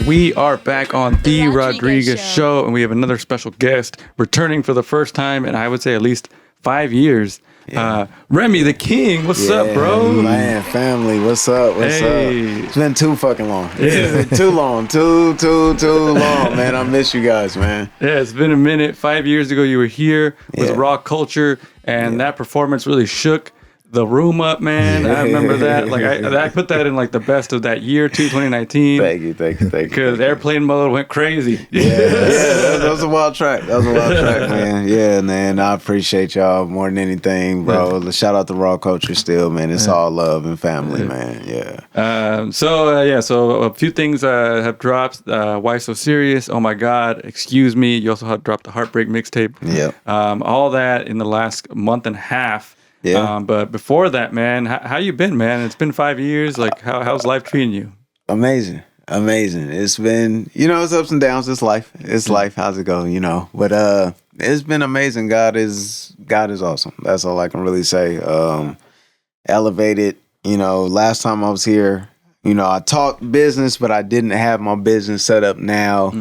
We are back on The Rodriguez Show, and we have another special guest returning for the first time in, I would say, at least 5 years. Yeah. Remy Tha King, what's up, bro? Man, family, what's up? What's up? It's been too fucking long. It's been too long. Too long, man. I miss you guys, man. Yeah, it's been a minute. 5 years ago, you were here with Raw Culture, and that performance really shook the room up, man. I remember that. Like I put that in like the best of that year too, 2019. Thank you. Because airplane mode went crazy. That was a wild track. Man. Yeah, man. I appreciate y'all more than anything, bro. Yeah. Shout out to Raw Culture still, man. It's all love and family, man. Yeah. So a few things have dropped. Why So Serious? Oh my God. Excuse Me. You also have dropped the Heartbreak mixtape. Yeah. All that in the last month and a half. Yeah. But before that, man, how you been, man? It's been 5 years. Like, how's life treating you? Amazing. It's been, it's ups and downs. It's life. How's it go? But it's been amazing. God is awesome. That's all I can really say. Elevated. Last time I was here, I talked business, but I didn't have my business set up now.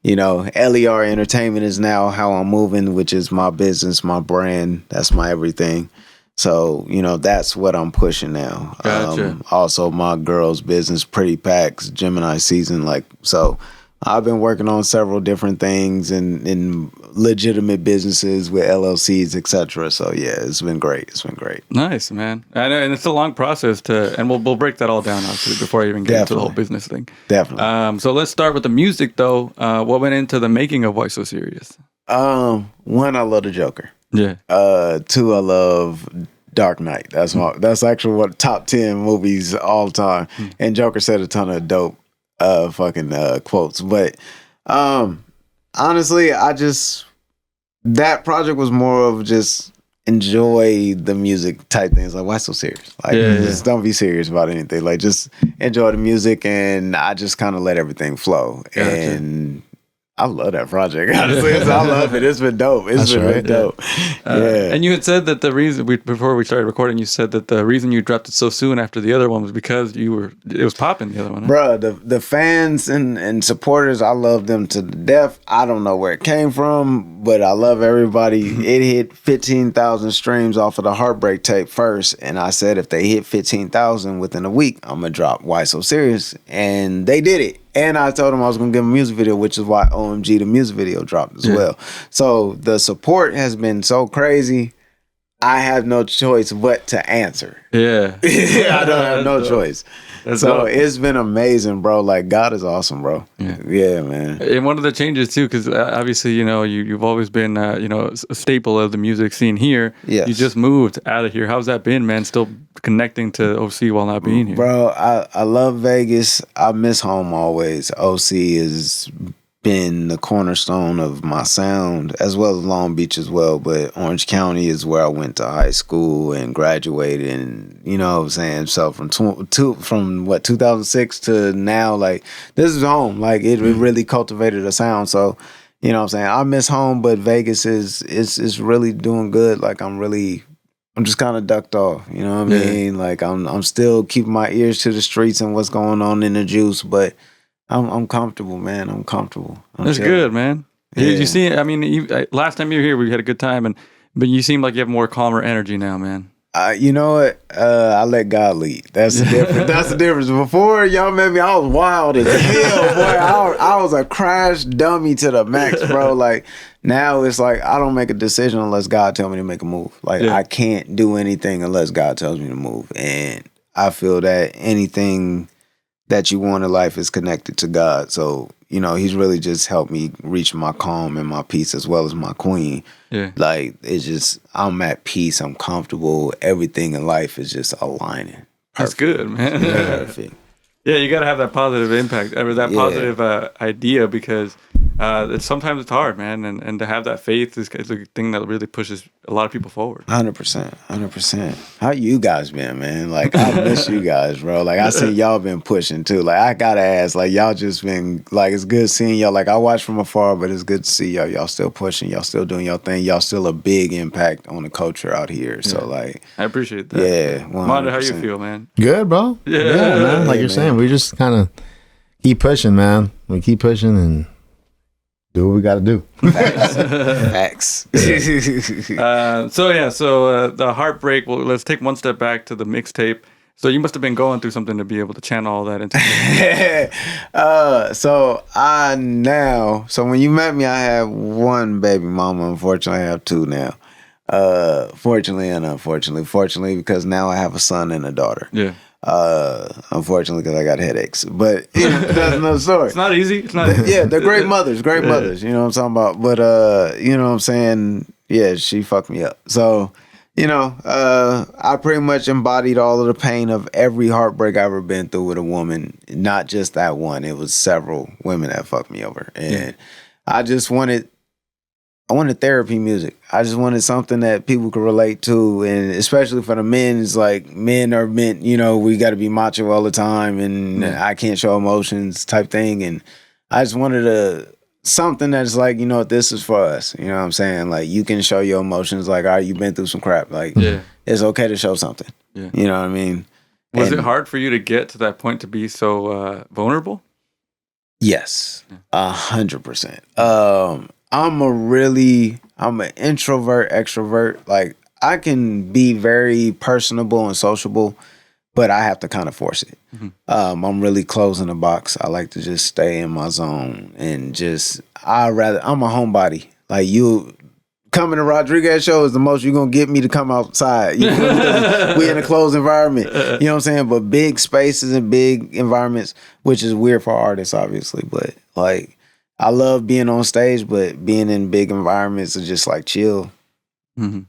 LER Entertainment is now how I'm moving, which is my business, my brand. That's my everything. So, that's what I'm pushing now. Gotcha. Also, my girl's business, Pretty Packs, Gemini season. So I've been working on several different things in legitimate businesses with LLCs, etc. So, yeah, it's been great. Nice, man. I know, and it's a long process and we'll break that all down, actually, before I even get into the whole business thing. Definitely. So let's start with the music, though. What went into the making of Why So Serious? One, I love the Joker. Yeah. Two, I love Dark Knight. That's actually what top 10 movies all time. And Joker said a ton of dope quotes. But honestly, that project was more of just enjoy the music type things. Like, why so serious? Like, just don't be serious about anything. Like, just enjoy the music, and I just kind of let everything flow. Gotcha. And I love that project. Honestly, I love it. It's been dope. It's been dope. Yeah. And you had said that the reason before we started recording, you said that the reason you dropped it so soon after the other one was because it was popping, the other one. Huh? Bruh, the fans and supporters, I love them to the death. I don't know where it came from, but I love everybody. It hit 15,000 streams off of the Heartbreak tape first, and I said if they hit 15,000 within a week, I'm gonna drop Why So Serious, and they did it. And I told them I was going to give them a music video, which is why OMG, the music video, dropped as well. So the support has been so crazy. I have no choice but to answer. Yeah. I don't have no choice. It's been amazing, bro. Like, God is awesome, bro. Yeah, man. And one of the changes, too, because obviously, you've always been, a staple of the music scene here. Yes. You just moved out of here. How's that been, man? Still connecting to OC while not being here? Bro, I love Vegas. I miss home always. OC has been the cornerstone of my sound, as well as Long Beach as well. But Orange County is where I went to high school and graduated, and you know what I'm saying. So from 2006 to now, like, this is home. Like, it really cultivated a sound. So, you know what I'm saying. I miss home, but Vegas is really doing good. Like, I'm just kind of ducked off. You know what I mean? Like, I'm still keeping my ears to the streets and what's going on in the juice, but I'm comfortable, man. I'm comfortable. That's good, man. Yeah. You see, I mean, last time you were here, we had a good time, but you seem like you have more calmer energy now, man. You know what? I let God lead. That's the difference. That's the difference. Before y'all met me, I was wild as hell, boy. I was a crash dummy to the max, bro. Like, now it's like I don't make a decision unless God tells me to make a move. Like, I can't do anything unless God tells me to move. And I feel that anything that you want in life is connected to God. So, he's really just helped me reach my calm and my peace, as well as my queen. Yeah. Like, it's just, I'm at peace. I'm comfortable. Everything in life is just aligning. Perfect. That's good, man. Perfect. Yeah, you got to have that positive impact, or that positive idea, because sometimes it's hard, man. And to have that faith is the thing that really pushes a lot of people forward. 100%. How you guys been, man? Like, I miss you guys, bro. Like, I see y'all been pushing too. Like, I gotta ask, like, y'all just been, like, it's good seeing y'all. Like, I watch from afar, but it's good to see y'all. Y'all still pushing. Y'all still doing y'all thing. Y'all still a big impact on the culture out here. So, like, I appreciate that. Yeah. 100%. Mondo, how you feel, man? Good, bro. Yeah, man. Like you're saying, we just kind of keep pushing, man. We keep pushing and do what we got to do. Facts. So the heartbreak. Well, let's take one step back to the mixtape. So you must have been going through something to be able to channel all that into. So when you met me, I had one baby mama. Unfortunately, I have two now. Fortunately and unfortunately. Fortunately, because now I have a son and a daughter. Yeah. Unfortunately, because I got headaches. But that's another story. It's not easy. It's not easy. Yeah, they're great mothers. Great mothers. You know what I'm talking about? But you know what I'm saying? Yeah, she fucked me up. So, I pretty much embodied all of the pain of every heartbreak I've ever been through with a woman. Not just that one. It was several women that fucked me over. And I wanted therapy music. I just wanted something that people could relate to. And especially for the men, it's like men are meant, we got to be macho all the time and I can't show emotions type thing. And I just wanted something that's like, this is for us. You know what I'm saying? Like, you can show your emotions. Like, all right, you've been through some crap. Like, it's okay to show something. Yeah. You know what I mean? Was it hard for you to get to that point to be so vulnerable? Yes, 100%. I'm an introvert, extrovert. Like, I can be very personable and sociable, but I have to kind of force it. Mm-hmm. I'm really closing the box. I like to just stay in my zone and I'm a homebody. Like, you coming to Rodriguez show is the most you're going to get me to come outside. We in a closed environment. You know what I'm saying? But big spaces and big environments, which is weird for artists, obviously. But, like, I love being on stage, but being in big environments is just like chill. Mm-hmm.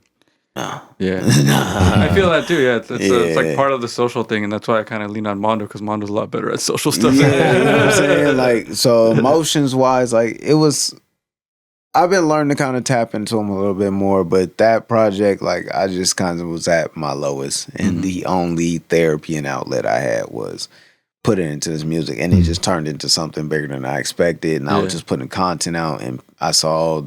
Yeah, I feel that too. Yeah, it's like part of the social thing, and that's why I kind of lean on Mondo because Mondo's a lot better at social stuff. Yeah, you know what I'm saying? Like, so emotions wise, like I've been learning to kind of tap into them a little bit more, but that project, like, I just kind of was at my lowest, and the only therapy and outlet I had was put it into this music, and it just turned into something bigger than I expected. And I was just putting content out, and I saw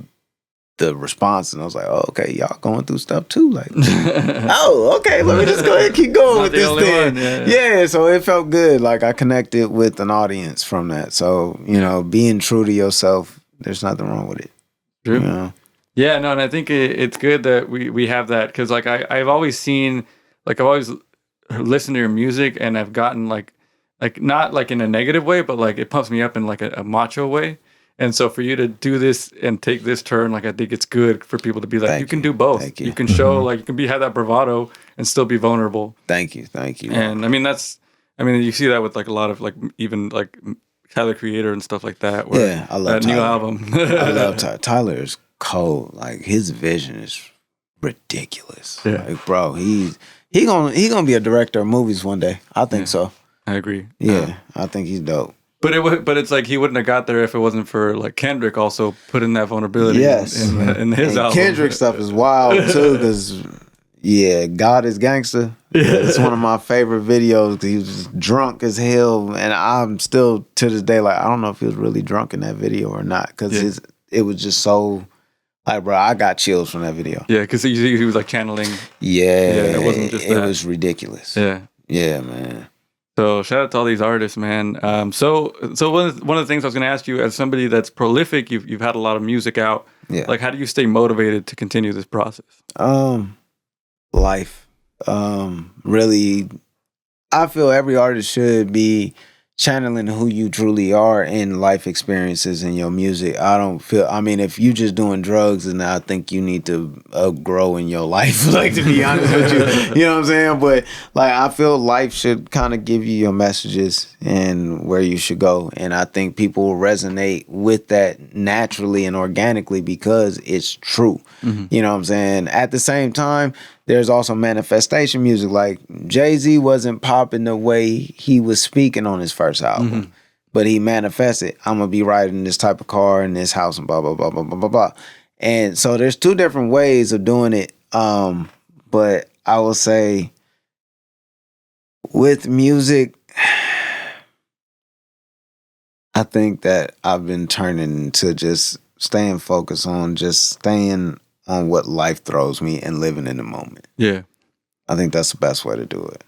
the response, and I was like, "Oh, okay, y'all going through stuff too." Like, oh, okay, let me just go ahead and keep going with this thing. Yeah, so it felt good. Like, I connected with an audience from that. So, being true to yourself, there's nothing wrong with it. True. Yeah, no, and I think it's good that we have that because, like, I've always seen, like, I've always listened to your music, and I've gotten like not like in a negative way, but like it pumps me up in like a macho way. And so for you to do this and take this turn, like, I think it's good for people to be like, you can do both. Thank you. You can show, like, you can have that bravado and still be vulnerable. Thank you. And I mean, you see that with like a lot of like even like Tyler Creator and stuff like that. Where, I love that Tyler. New album. I love Tyler. Tyler is cold. Like, his vision is ridiculous. Yeah. Like, bro, he gonna be a director of movies one day. I think so. I agree. Yeah, I think he's dope. But it's like he wouldn't have got there if it wasn't for like Kendrick also putting that vulnerability in his album. Kendrick stuff is wild too because God is Gangster. It's one of my favorite videos because he was drunk as hell, and I'm still to this day like, I don't know if he was really drunk in that video or not because it was just so. Like, bro, I got chills from that video. Yeah, because he was like channeling. Yeah, it wasn't just that. It was ridiculous. Yeah, man. So shout out to all these artists, man. So one of the things I was going to ask you, as somebody that's prolific, you've had a lot of music out. Yeah. Like, how do you stay motivated to continue this process? Life. Really, I feel every artist should be channeling who you truly are in life experiences in your music. If you just doing drugs, and I think you need to grow in your life, like, to be honest with you. You know what I'm saying? But, like, I feel life should kind of give you your messages and where you should go. And I think people will resonate with that naturally and organically because it's true. Mm-hmm. You know what I'm saying? At the same time, there's also manifestation music. Like, Jay-Z wasn't popping the way he was speaking on his first album, but he manifested, I'm going to be riding this type of car in this house and blah, blah, blah, blah, blah, blah, blah. And so there's two different ways of doing it. But I will say with music, I think that I've been turning to just staying focused on just staying on what life throws me and living in the moment. Yeah. I think that's the best way to do it.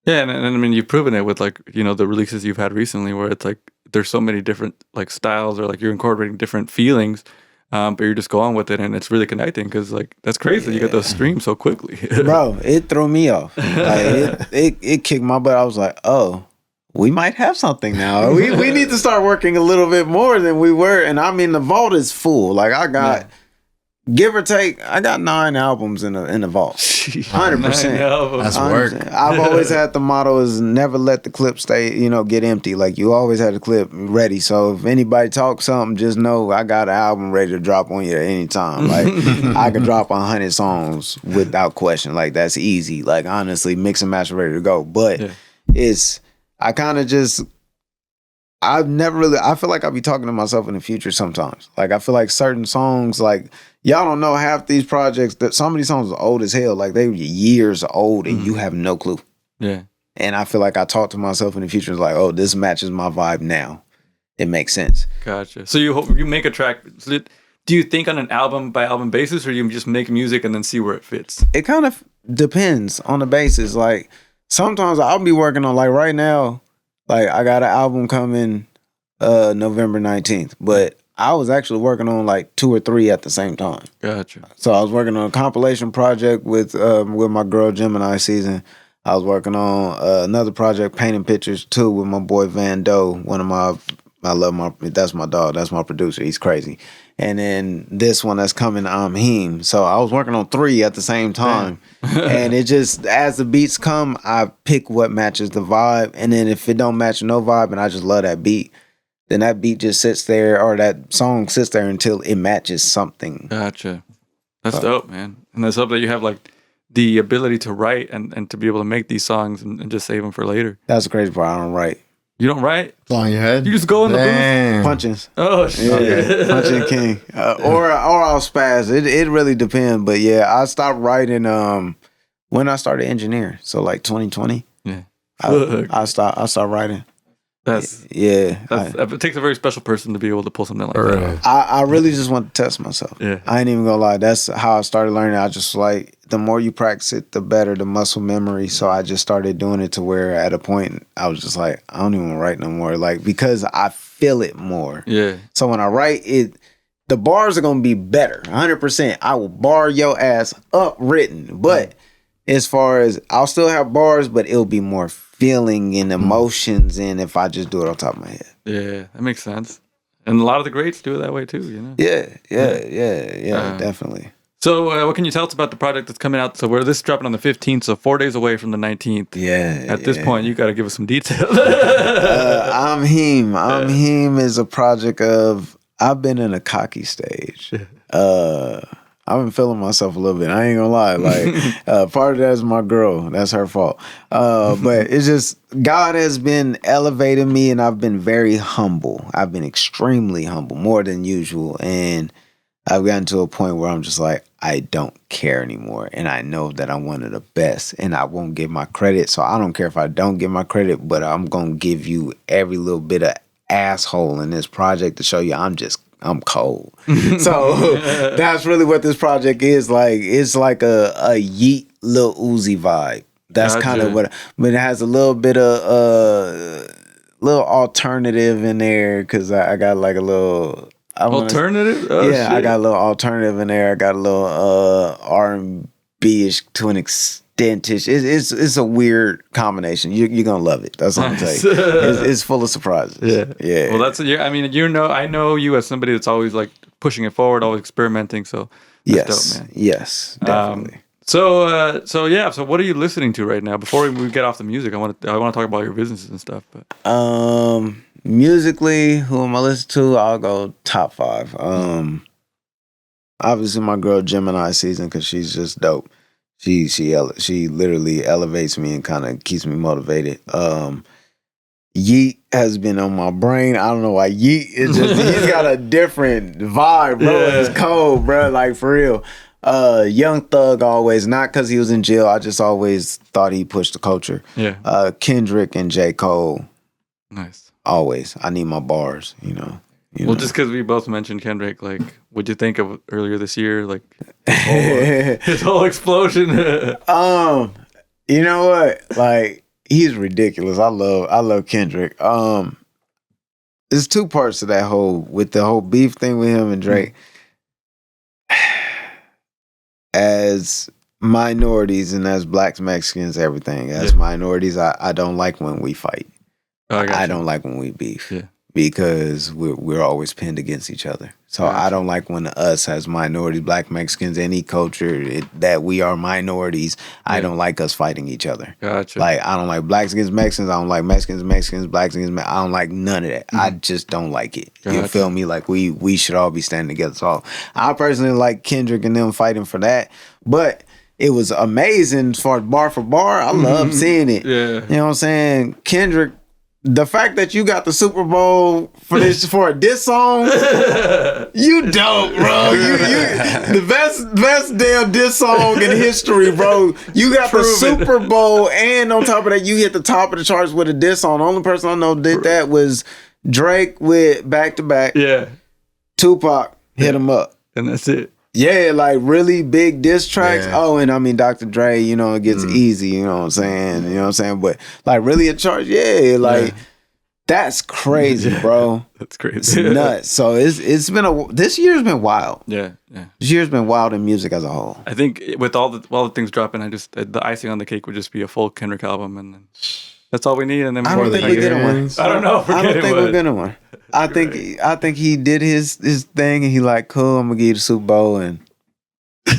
Yeah, and I mean, you've proven it with, like, the releases you've had recently where it's like there's so many different like styles or like you're incorporating different feelings, but you're just going with it and it's really connecting because like that's crazy. You get those streams so quickly. Bro, it threw me off. Like it kicked my butt. I was like, oh, we might have something now. We need to start working a little bit more than we were. And I mean, the vault is full. Like I got, give or take, I got 9 albums in the vault. 100%. That's work. I've always had the motto is never let the clip stay, get empty. Like you always had the clip ready. So if anybody talks something, just know I got an album ready to drop on you at any time. Like I could drop 100 songs without question. Like that's easy. Like honestly, mix and match ready to go. But I kind of just, I feel like I'll be talking to myself in the future sometimes. Like, I feel like certain songs, like, y'all don't know half these projects, that some of these songs are old as hell. Like, they were years old and you have no clue. Yeah. And I feel like I talk to myself in the future, it's like, oh, this matches my vibe now. It makes sense. Gotcha. So you make a track, do you think on an album by album basis or you just make music and then see where it fits? It kind of depends on the basis. Like, sometimes I'll be working on, like right now, like I got an album coming November 19th, but I was actually working on like 2 or 3 at the same time. Gotcha. So I was working on a compilation project with my girl Gemini Season. I was working on another project, Painting Pictures 2, with my boy Van Doe. That's my dog. That's my producer. He's crazy. And then this one that's coming, I'm Him. So I was working on 3 at the same time. And it just, as the beats come, I pick what matches the vibe. And then if it don't match no vibe and I just love that beat, then that beat just sits there, or that song sits there until it matches something. Gotcha. That's dope, man. And that's dope that you have like the ability to write and to be able to make these songs and just save them for later. That's the crazy part. I don't write. You don't write? It's on your head? You just go in the booth? Punchings. Oh, shit. Yeah, Punching King. Or I'll spaz. It really depends. But yeah, I stopped writing when I started engineering. So like 2020. Yeah. I stopped writing. It takes a very special person to be able to pull something like that. I really just want to test myself. Yeah. I ain't even gonna lie. That's how I started learning. I just like, the more you practice it, the better the muscle memory. So I just started doing it to where at a point I was just like, I don't even write no more. Like, because I feel it more. Yeah. So when I write it, the bars are gonna be better. 100%. I will bar your ass up written. But as far as, I'll still have bars, but it'll be more feeling and emotions in if I just do it on top of my head. Yeah, that makes sense. And a lot of the greats do it that way too, you know? Yeah, definitely. So what can you tell us about the project that's coming out? So this is dropping on the 15th, so 4 days away from the 19th. Yeah. At this point, you got to give us some details. I'm Him. I'm Him is a project of, I've been in a cocky stage. I've been feeling myself a little bit. I ain't gonna lie. Like, part of that is my girl. That's her fault. But it's just, God has been elevating me, and I've been very humble. I've been extremely humble, more than usual. And I've gotten to a point where I'm just like, I don't care anymore. And I know that I'm one of the best, and I won't give my credit. So I don't care if I don't give my credit, but I'm gonna give you every little bit of asshole in this project to show you I'm cold. So that's really what this project is like. It's like a Yeet Lil Uzi vibe. That's kind of what, but it has a little bit of little alternative in there, because I got like a little alternative. I got a little alternative in there. I got a little R&B-ish to an extent-ish. It's a weird combination. You're gonna love it. That's what I'm saying. It's full of surprises. Yeah. Well, I mean, I know you as somebody that's always like pushing it forward, always experimenting. So that's dope, man. Yes, definitely. So what are you listening to right now? Before we get off the music, I want to talk about your businesses and stuff. But musically, who am I listening to? I'll go top 5. Obviously my girl Gemini Season, because she's just dope. She literally elevates me and kind of keeps me motivated. Yeet has been on my brain. I don't know why. Yeet is just, he's got a different vibe, bro. Yeah. It's cold, bro. Like, for real. Young Thug always, not because he was in jail. I just always thought he pushed the culture. Yeah. Kendrick and J. Cole. Nice. Always. I need my bars, you know. Just because we both mentioned Kendrick, like, what'd you think of earlier this year? Like, his whole explosion. You know what? Like, he's ridiculous. I love Kendrick. there's two parts to that with the whole beef thing with him and Drake. As minorities and as blacks, Mexicans, everything. As minorities, I don't like when we fight. Oh, I don't like when we beef. Yeah. Because we're always pinned against each other. So I don't like when us as minorities, black, Mexicans, any culture that we are minorities, I don't like us fighting each other. Gotcha. Like, I don't like blacks against Mexicans. I don't like Mexicans, blacks against I don't like none of that. I just don't like it. Gotcha. You feel me? Like, we should all be standing together. So I personally like Kendrick and them fighting for that. But it was amazing as far as bar for bar. I love seeing it. Yeah. You know what I'm saying? Kendrick, the fact that you got the Super Bowl for a diss song, you dope, bro. You the best damn diss song in history, bro. You got the Super Bowl, and on top of that, you hit the top of the charts with a diss song. The only person I know did that was Drake with Back to Back. Yeah. Tupac hit him up, and that's it. Yeah, like really big diss tracks. Yeah. Oh, and I mean Dr. Dre, you know, it gets easy, you know what I'm saying? You know what I'm saying? But like really a charge, that's crazy, bro. That's crazy. It's nuts. So it's been this year's been wild. Yeah. This year's been wild in music as a whole. I think with all the things dropping, the icing on the cake would just be a full Kendrick album, and then that's all we need. And then I don't think we're getting one. I don't know. I don't think we're getting one. I think he did his thing and he like, cool, I'm gonna give you the Super Bowl and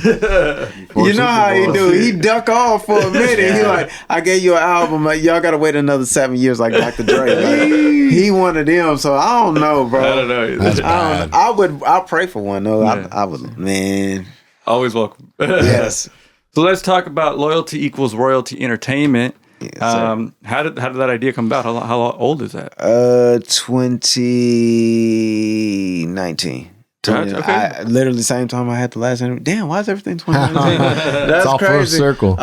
you know how he do. He duck off for a minute. He like, I gave you an album. Like, y'all gotta wait another 7 years like Dr. Dre. Like, he one of them. So I don't know, bro. I don't know. That's bad. I pray for one though. Yeah. I would, man. Always welcome. Yes. So let's talk about Loyalty Equals Royalty Entertainment. Yes, how did that idea come about? How old is that? 2019. Okay. Literally same time I had the last interview. Damn, why is everything 2019? That's it's all crazy. full circle.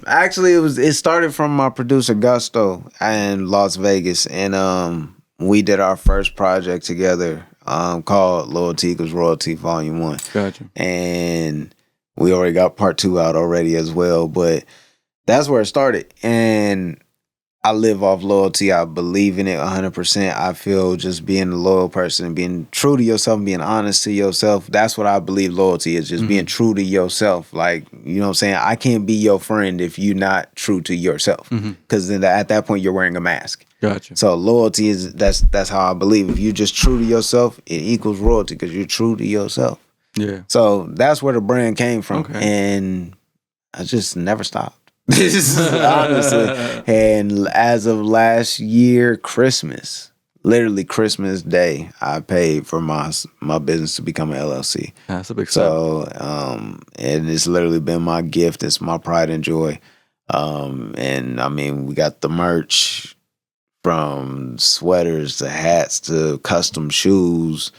Actually, it started from my producer Gusto in Las Vegas, and we did our first project together called Loyalty Equals Royalty Volume 1. Gotcha. And we already got part 2 out already as well, but that's where it started. And I live off loyalty. I believe in it 100%. I feel just being a loyal person, being true to yourself, being honest to yourself. That's what I believe loyalty is, just being true to yourself. Like, you know what I'm saying? I can't be your friend if you're not true to yourself. Because then at that point, you're wearing a mask. Gotcha. So loyalty is, that's how I believe. If you're just true to yourself, it equals royalty because you're true to yourself. Yeah. So that's where the brand came from. Okay. And I just never stopped. Honestly. And as of last year, literally Christmas Day, I paid for my business to become an LLC. That's a big step. So, and it's literally been my gift. It's my pride and joy. And I mean, we got the merch from sweaters to hats to custom shoes,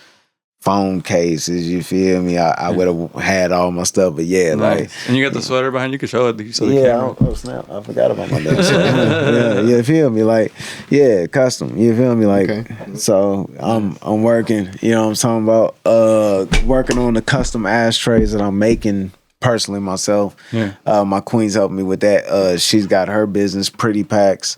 phone cases, you feel me? I would have had all my stuff, but yeah, nice. like. And you got the sweater behind you, can show it. The camera. Oh snap! I forgot about my legs. Yeah, you feel me? Like, yeah, custom. You feel me? Like, okay. So I'm working. You know what I'm talking about? Working on the custom ashtrays that I'm making personally myself. Yeah. My queen's helping me with that. She's got her business, Pretty Packs.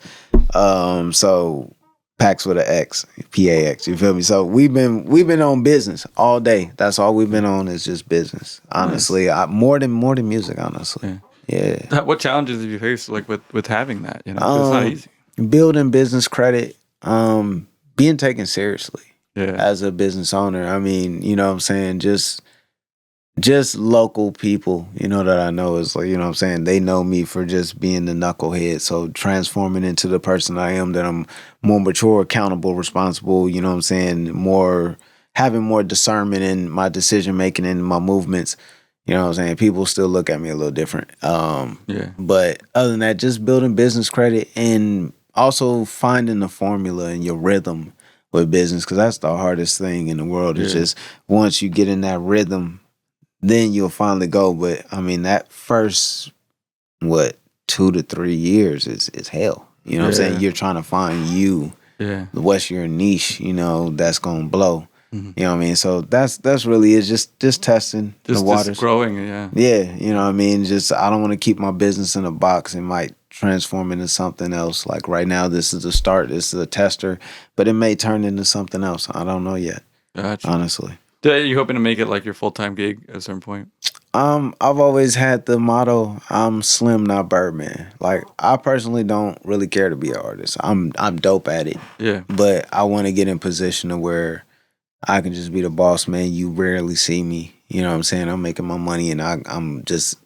So. Packs with an X, PAX. You feel me? So we've been on business all day. That's all we've been on is just business. Honestly, nice. More than music. Honestly, yeah. What challenges have you faced like with having that? You know, it's not easy. Building business credit, being taken seriously as a business owner. I mean, you know what I'm saying? Just local people, you know, that I know is like, you know what I'm saying? They know me for just being the knucklehead. So transforming into the person I am, that I'm more mature, accountable, responsible, you know what I'm saying? Having more discernment in my decision making and my movements. You know what I'm saying? People still look at me a little different. But other than that, just building business credit and also finding the formula and your rhythm with business, because that's the hardest thing in the world. It's just once you get in that rhythm, then you'll finally go. But I mean, that first 2 to 3 years is hell. You know what I'm saying? You're trying to find what's your niche, you know, that's gonna blow. You know what I mean? So that's really it. Just testing the waters, just growing. Yeah. Yeah, you know what I mean. Just I don't want to keep my business in a box. It might transform into something else. Like right now, this is a start. This is a tester, but it may turn into something else. I don't know yet. Gotcha. Honestly. Are you hoping to make it like your full-time gig at a certain point? I've always had the motto, I'm Slim, not Birdman. Like I personally don't really care to be an artist. I'm dope at it. Yeah. But I want to get in position to where I can just be the boss man. You rarely see me. You know what I'm saying? I'm making my money and I'm just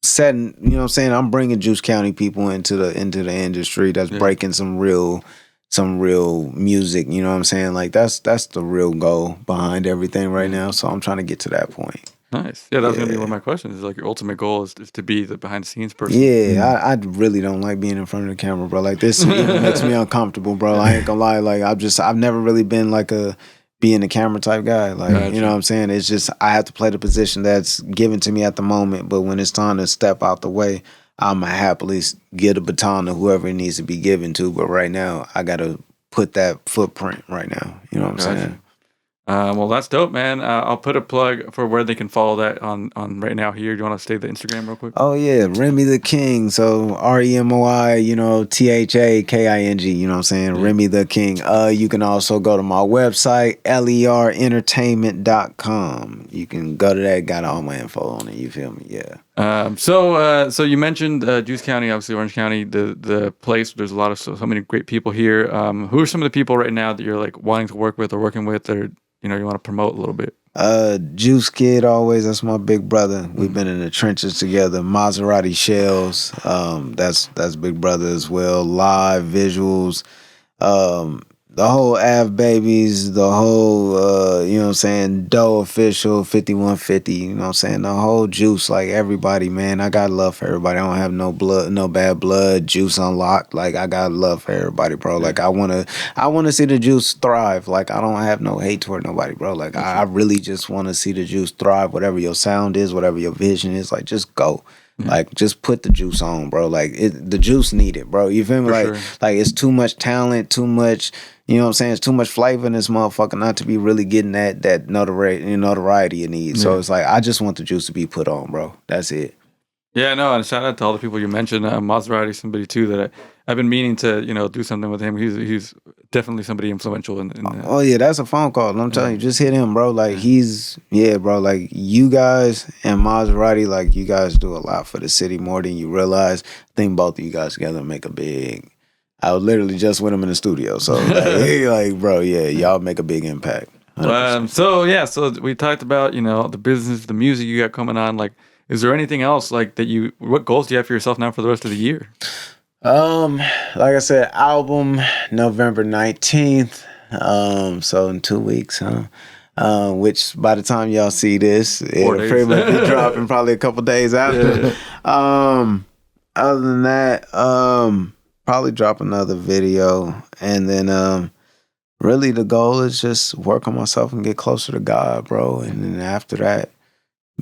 setting, you know what I'm saying? I'm bringing Juice County people into the industry that's breaking some real music, you know what I'm saying? Like that's the real goal behind everything right now. So I'm trying to get to that point. Nice. Yeah, that was gonna be one of my questions. Is like your ultimate goal is to be the behind the scenes person. Yeah, I really don't like being in front of the camera, bro. Like this even makes me uncomfortable, bro. I ain't gonna lie. Like I've never really been like a being the camera type guy. Like you know what I'm saying? It's just I have to play the position that's given to me at the moment. But when it's time to step out the way, I'm happily give the baton to whoever it needs to be given to. But right now, I gotta put that footprint right now. You know what I'm saying? Well, that's dope, man. I'll put a plug for where they can follow that on right now here. Do you want to state the Instagram real quick? Oh, yeah. Remy Tha King. So REMOI, THAKING, you know what I'm saying? Yeah. Remy Tha King. You can also go to my website, lerentertainment.com. You can go to that. Got all my info on it. You feel me? Yeah. So you mentioned Juice County, obviously Orange County, the place. There's a lot of so many great people here. Who are some of the people right now that you're like wanting to work with or working with, or you want to promote a little bit? Juice Kid always. That's my big brother. We've been in the trenches together. Maserati Shells. That's big brother as well. Live visuals. The whole Av Babies, the whole, you know what I'm saying, Doe Official, 5150, you know what I'm saying, the whole Juice, like everybody, man, I got love for everybody. I don't have no bad blood, Juice Unlocked, like I got love for everybody, bro. Like I wanna see the Juice thrive. Like I don't have no hate toward nobody, bro. Like I really just wanna see the Juice thrive, whatever your sound is, whatever your vision is, like just go. Like just put the juice on, bro. Like the juice need it, bro. You feel me? Like it's too much talent, too much. You know what I'm saying? It's too much flavor in this motherfucker not to be really getting that notoriety you need. Yeah. So it's like I just want the juice to be put on, bro. That's it. Yeah, no, and shout out to all the people you mentioned. Maserati, somebody too that I've been meaning to do something with him. He's definitely somebody influential in Oh yeah, that's a phone call. I'm telling you, just hit him, bro. Like bro. Like you guys and Maserati, like you guys do a lot for the city more than you realize. I think both of you guys together make a big. I was literally just with him in the studio, so bro, yeah, y'all make a big impact. So we talked about the business, the music you got coming on. Like, is there anything else like that what goals do you have for yourself now for the rest of the year? Like I said, album November 19th. So in 2 weeks, which by the time y'all see this, it'll pretty much be dropping probably a couple days after. Yeah. Other than that, probably drop another video, and then really the goal is just work on myself and get closer to God, bro. And then after that,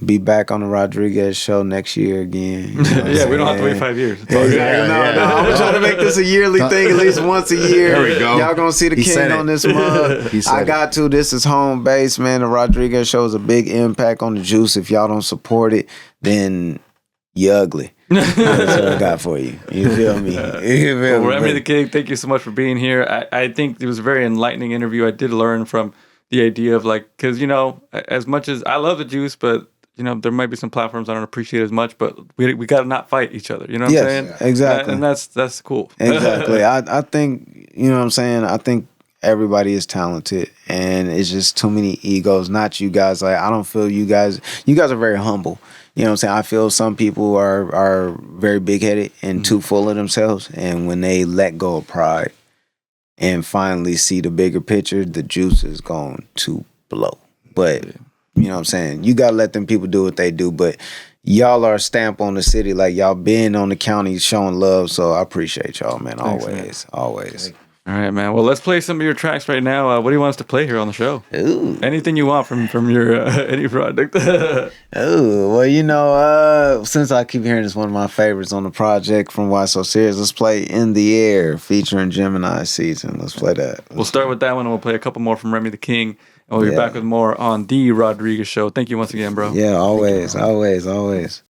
be back on the Rodriguez show next year again. You know yeah, we don't have to wait 5 years. Exactly. No, I'm trying to make this a yearly thing, at least once a year. There we go. Y'all gonna see the king on this mug. I got to. This is home base, man. The Rodriguez show is a big impact on the juice. If y'all don't support it, then you ugly. That's what I got for you. You feel me? Remy Tha King, thank you so much for being here. I think it was a very enlightening interview. I did learn from the idea of because as much as I love the juice, but there might be some platforms I don't appreciate as much, but we got to not fight each other. You know what I'm saying? Exactly. And that's cool. Exactly. I think, you know what I'm saying? I think everybody is talented, and it's just too many egos. Not you guys. Like I don't feel you guys are very humble. You know what I'm saying? I feel some people are very big-headed and too full of themselves, and when they let go of pride and finally see the bigger picture, the juice is going to blow. But you know what I'm saying? You got to let them people do what they do. But y'all are a stamp on the city. Like, y'all been on the county showing love. So I appreciate y'all, man. Always. Always. All right, man. Well, let's play some of your tracks right now. What do you want us to play here on the show? Ooh. Anything you want from your any project. Ooh. Well, since I keep hearing it's one of my favorites on the project from Why So Serious, let's play In the Air featuring Gemini Season. Let's play that. We'll start with that one, and we'll play a couple more from Remy Tha King. And we'll be back with more on The Rodriguez Show. Thank you once again, bro. Yeah, always.